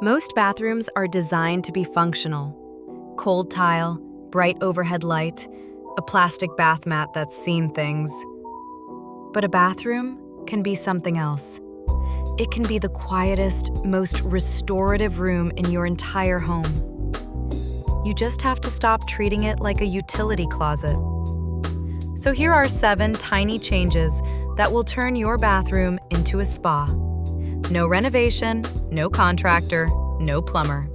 Most bathrooms are designed to be functional. Cold tile, bright overhead light, a plastic bath mat that's seen things. But a bathroom can be something else. It can be the quietest, most restorative room in your entire home. You just have to stop treating it like a utility closet. So here are 7 tiny changes that will turn your bathroom into a spa. No renovation, no contractor, no plumber.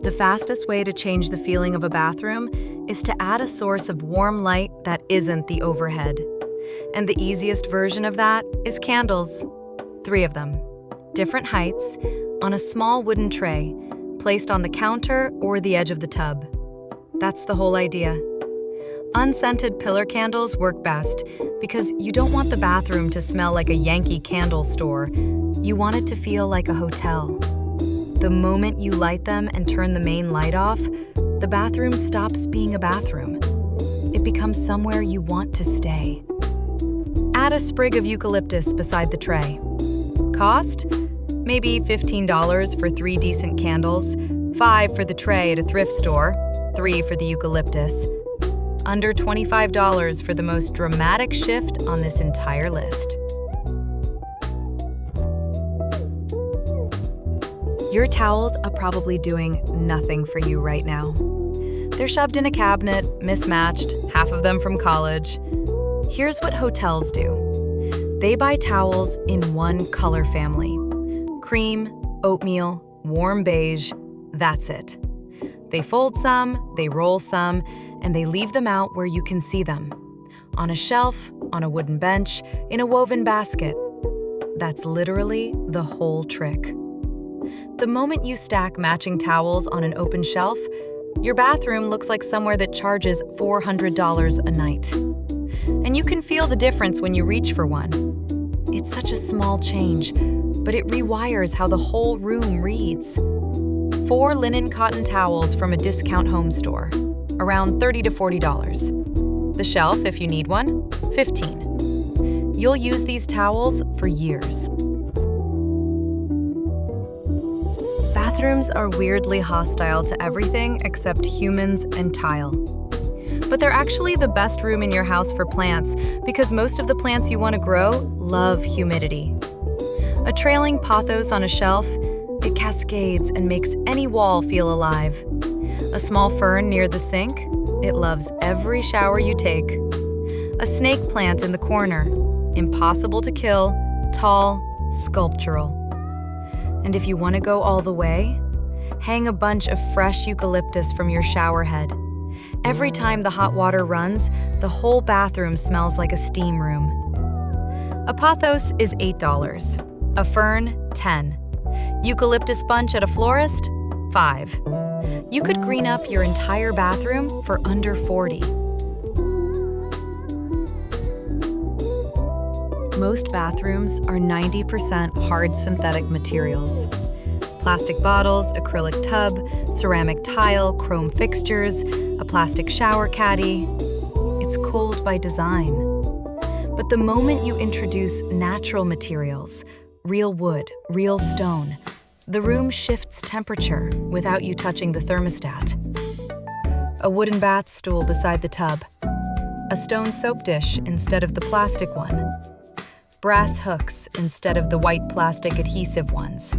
The fastest way to change the feeling of a bathroom is to add a source of warm light that isn't the overhead. And the easiest version of that is candles. 3 of them, different heights, on a small wooden tray, placed on the counter or the edge of the tub. That's the whole idea. Unscented pillar candles work best because you don't want the bathroom to smell like a Yankee Candle store. You want it to feel like a hotel. The moment you light them and turn the main light off, the bathroom stops being a bathroom. It becomes somewhere you want to stay. Add a sprig of eucalyptus beside the tray. Cost? Maybe $15 for 3 decent candles, $5 for the tray at a thrift store, $3 for the eucalyptus. Under $25 for the most dramatic shift on this entire list. Your towels are probably doing nothing for you right now. They're shoved in a cabinet, mismatched, half of them from college. Here's what hotels do. They buy towels in one color family. Cream, oatmeal, warm beige, that's it. They fold some, they roll some, and they leave them out where you can see them. On a shelf, on a wooden bench, in a woven basket. That's literally the whole trick. The moment you stack matching towels on an open shelf, your bathroom looks like somewhere that charges $400 a night. And you can feel the difference when you reach for one. It's such a small change, but it rewires how the whole room reads. 4 linen cotton towels from a discount home store, around $30 to $40. The shelf, if you need one, $15. You'll use these towels for years. Bathrooms are weirdly hostile to everything except humans and tile. But they're actually the best room in your house for plants because most of the plants you want to grow love humidity. A trailing pothos on a shelf, it cascades and makes any wall feel alive. A small fern near the sink, it loves every shower you take. A snake plant in the corner, impossible to kill, tall, sculptural. And if you want to go all the way, hang a bunch of fresh eucalyptus from your shower head. Every time the hot water runs, the whole bathroom smells like a steam room. A pothos is $8. A fern, $10. Eucalyptus bunch at a florist, $5. You could green up your entire bathroom for under $40. Most bathrooms are 90% hard synthetic materials. Plastic bottles, acrylic tub, ceramic tile, chrome fixtures, a plastic shower caddy. It's cold by design. But the moment you introduce natural materials, real wood, real stone, the room shifts temperature without you touching the thermostat. A wooden bath stool beside the tub. A stone soap dish instead of the plastic one. Brass hooks instead of the white plastic adhesive ones.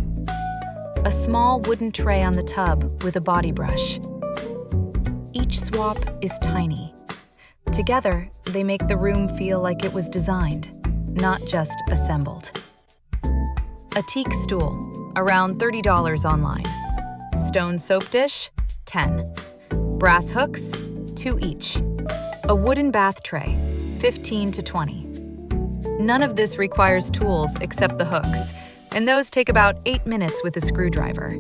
A small wooden tray on the tub with a body brush. Each swap is tiny. Together, they make the room feel like it was designed, not just assembled. A teak stool, around $30 online. Stone soap dish, $10. Brass hooks, $2 each. A wooden bath tray, $15 to $20. None of this requires tools except the hooks, and those take about 8 minutes with a screwdriver.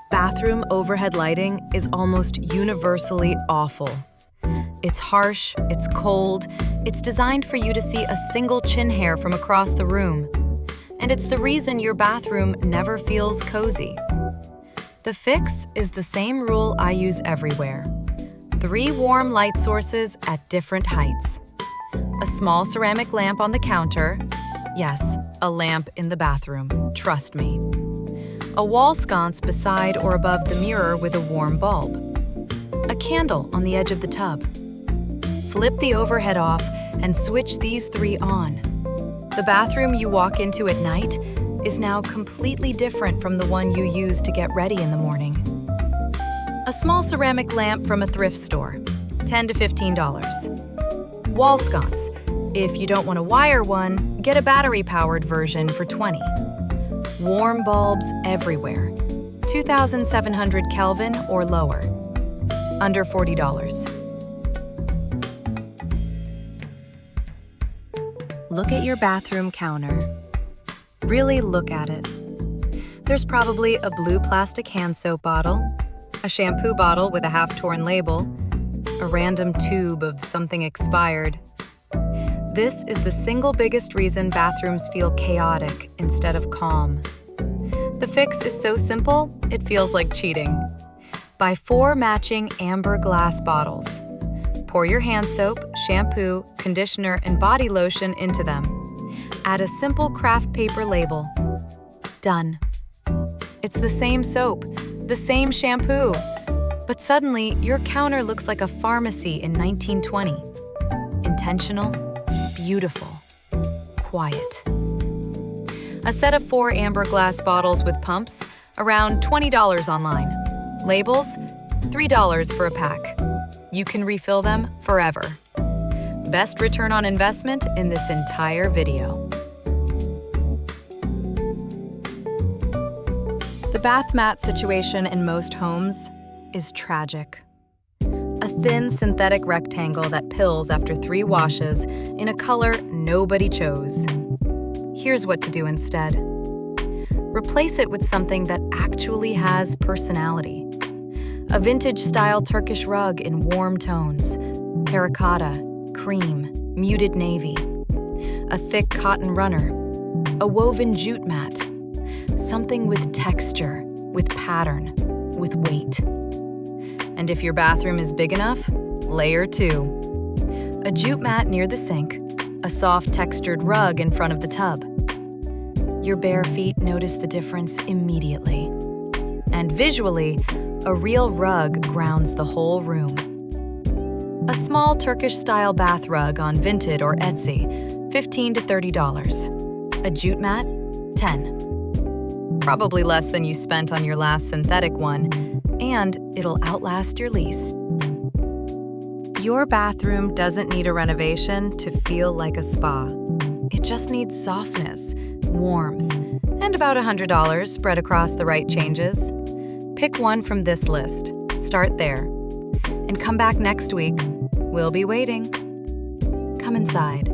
Bathroom overhead lighting is almost universally awful. It's harsh, it's cold, it's designed for you to see a single chin hair from across the room. And it's the reason your bathroom never feels cozy. The fix is the same rule I use everywhere. 3 warm light sources at different heights. A small ceramic lamp on the counter. Yes, a lamp in the bathroom, trust me. A wall sconce beside or above the mirror with a warm bulb. A candle on the edge of the tub. Flip the overhead off and switch these 3 on. The bathroom you walk into at night is now completely different from the one you use to get ready in the morning. A small ceramic lamp from a thrift store, $10 to $15. Wall sconce. If you don't want to wire one, get a battery-powered version for $20. Warm bulbs everywhere, 2,700 Kelvin or lower, under $40. Look at your bathroom counter. Really look at it. There's probably a blue plastic hand soap bottle, a shampoo bottle with a half-torn label, a random tube of something expired. This is the single biggest reason bathrooms feel chaotic instead of calm. The fix is so simple, it feels like cheating. Buy 4 matching amber glass bottles. Pour your hand soap, shampoo, conditioner, and body lotion into them. Add a simple craft paper label. Done. It's the same soap, the same shampoo, but suddenly your counter looks like a pharmacy in 1920. Intentional, beautiful, quiet. A set of 4 amber glass bottles with pumps, around $20 online. Labels, $3 for a pack. You can refill them forever. Best return on investment in this entire video. The bath mat situation in most homes is tragic. A thin synthetic rectangle that pills after 3 washes in a color nobody chose. Here's what to do instead. Replace it with something that actually has personality. A vintage-style Turkish rug in warm tones, terracotta, cream, muted navy. A thick cotton runner, a woven jute mat. Something with texture, with pattern, with weight. And if your bathroom is big enough, layer 2. A jute mat near the sink, a soft textured rug in front of the tub. Your bare feet notice the difference immediately. And visually, a real rug grounds the whole room. A small Turkish-style bath rug on Vinted or Etsy, $15 to $30. A jute mat, $10. Probably less than you spent on your last synthetic one, and it'll outlast your lease. Your bathroom doesn't need a renovation to feel like a spa. It just needs softness, warmth, and about $100 spread across the right changes. Pick one from this list. Start there. And come back next week. We'll be waiting. Come inside.